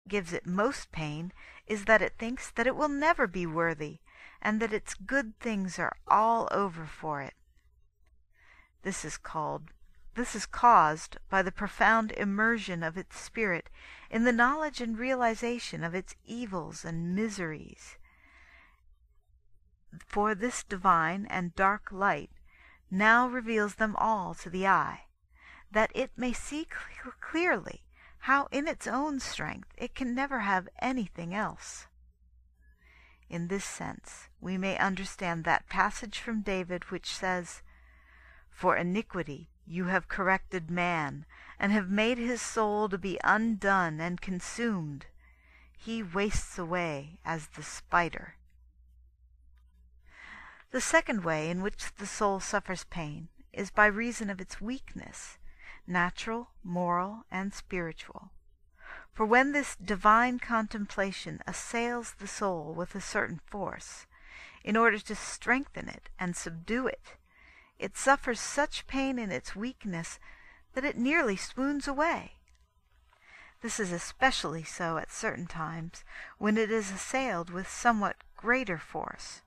gives it most pain is that it thinks that it will never be worthy, and that its good things are all over for it. This is caused by the profound immersion of its spirit in the knowledge and realization of its evils and miseries. For this divine and dark light now reveals them all to the eye, that it may see clearly how in its own strength it can never have anything else. In this sense we may understand that passage from David which says, "For iniquity you have corrected man, and have made his soul to be undone and consumed. He wastes away as the spider." The second way in which the soul suffers pain is by reason of its weakness, natural, moral, and spiritual. For when this divine contemplation assails the soul with a certain force, in order to strengthen it and subdue it, it suffers such pain in its weakness that it nearly swoons away. This is especially so at certain times when it is assailed with somewhat greater force.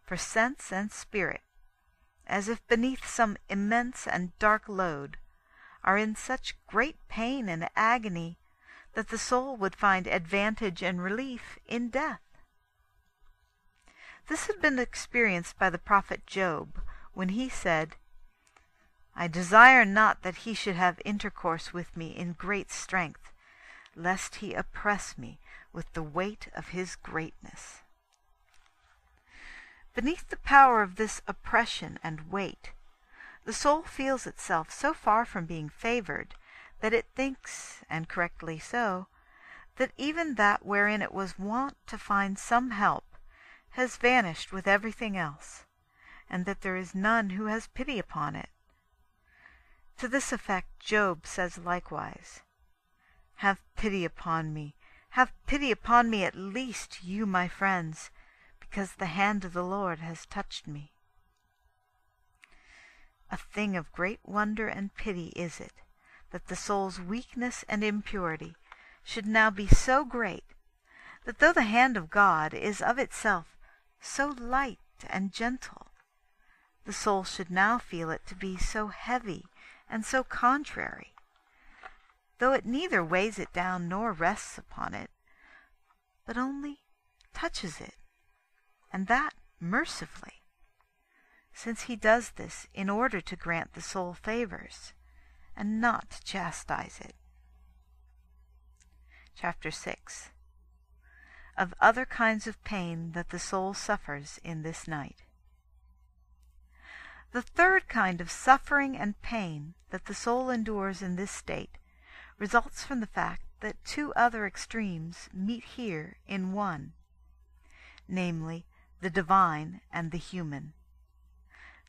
For sense and spirit, as if beneath some immense and dark load, are in such great pain and agony that the soul would find advantage and relief in death. This had been experienced by the prophet Job, when he said, "I desire not that he should have intercourse with me in great strength, lest he oppress me with the weight of his greatness." Beneath the power of this oppression and weight, the soul feels itself so far from being favored that it thinks, and correctly so, that even that wherein it was wont to find some help has vanished with everything else, and that there is none who has pity upon it. To this effect Job says likewise, "Have pity upon me, have pity upon me at least, you my friends, because the hand of the Lord has touched me." A thing of great wonder and pity is it, that the soul's weakness and impurity should now be so great, that though the hand of God is of itself so light and gentle, the soul should now feel it to be so heavy and so contrary, though it neither weighs it down nor rests upon it, but only touches it, and that mercifully, since he does this in order to grant the soul favors, and not to chastise it. Chapter 6. Of other kinds of pain that the soul suffers in this night. The third kind of suffering and pain that the soul endures in this state results from the fact that two other extremes meet here in one, namely, the divine and the human.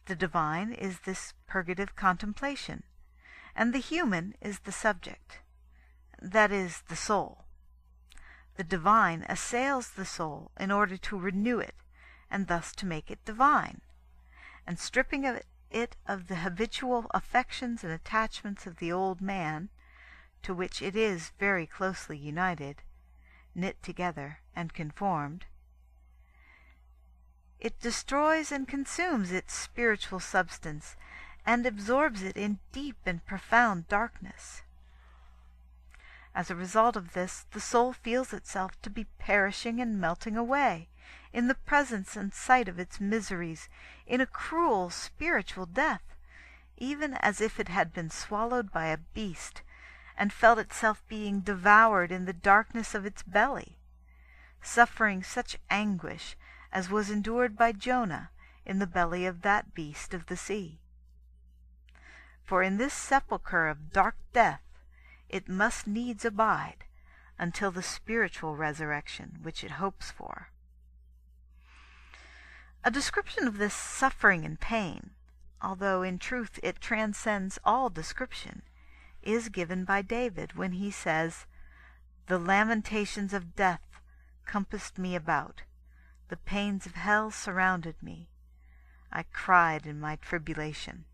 The divine is this purgative contemplation, and the human is the subject, that is, the soul. The divine assails the soul in order to renew it, and thus to make it divine, and stripping it of the habitual affections and attachments of the old man, to which it is very closely united, knit together, and conformed, it destroys and consumes its spiritual substance, and absorbs it in deep and profound darkness. As a result of this, the soul feels itself to be perishing and melting away, in the presence and sight of its miseries, in a cruel spiritual death, even as if it had been swallowed by a beast, and felt itself being devoured in the darkness of its belly, suffering such anguish as was endured by Jonah in the belly of that beast of the sea. For in this sepulchre of dark death it must needs abide until the spiritual resurrection which it hopes for. A description of this suffering and pain, although in truth it transcends all description, is given by David when he says, "The lamentations of death compassed me about. The pains of hell surrounded me. I cried in my tribulation."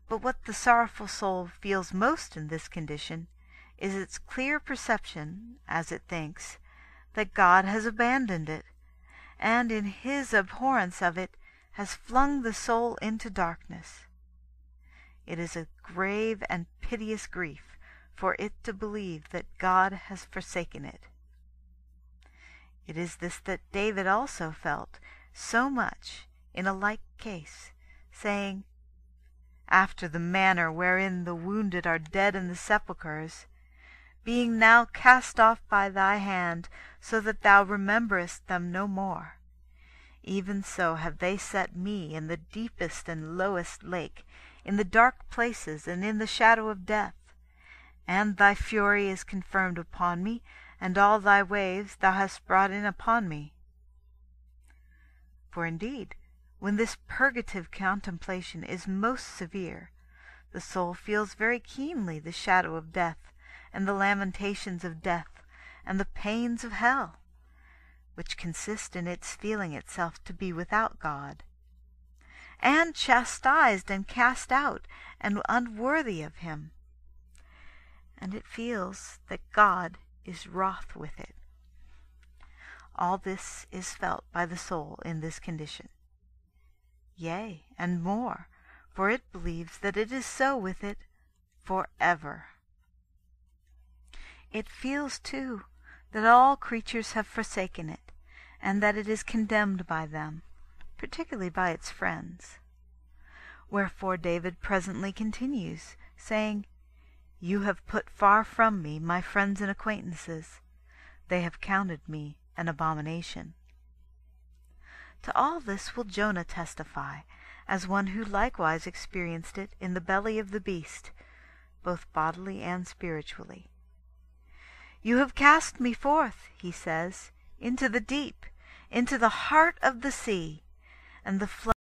But what the sorrowful soul feels most in this condition is its clear perception, as it thinks, that God has abandoned it, and in his abhorrence of it has flung the soul into darkness. It is a grave and piteous grief for it to believe that God has forsaken it. It is this that David also felt so much in a like case, saying, after the manner wherein the wounded are dead in the sepulchres, being now cast off by thy hand, so that thou rememberest them no more. Even so have they set me in the deepest and lowest lake, in the dark places, and in the shadow of death. And thy fury is confirmed upon me, and all thy waves thou hast brought in upon me. For indeed, when this purgative contemplation is most severe, the soul feels very keenly the shadow of death, and the lamentations of death, and the pains of hell, which consist in its feeling itself to be without God, and chastised and cast out, and unworthy of him. And it feels that God is wroth with it. All this is felt by the soul in this condition. Yea, and more, for it believes that it is so with it forever. It feels, too, that all creatures have forsaken it, and that it is condemned by them, particularly by its friends. Wherefore David presently continues, saying, You have put far from me my friends and acquaintances. They have counted me an abomination. To all this will Jonah testify, as one who likewise experienced it in the belly of the beast, both bodily and spiritually. You have cast me forth, he says, into the deep, into the heart of the sea, and the flood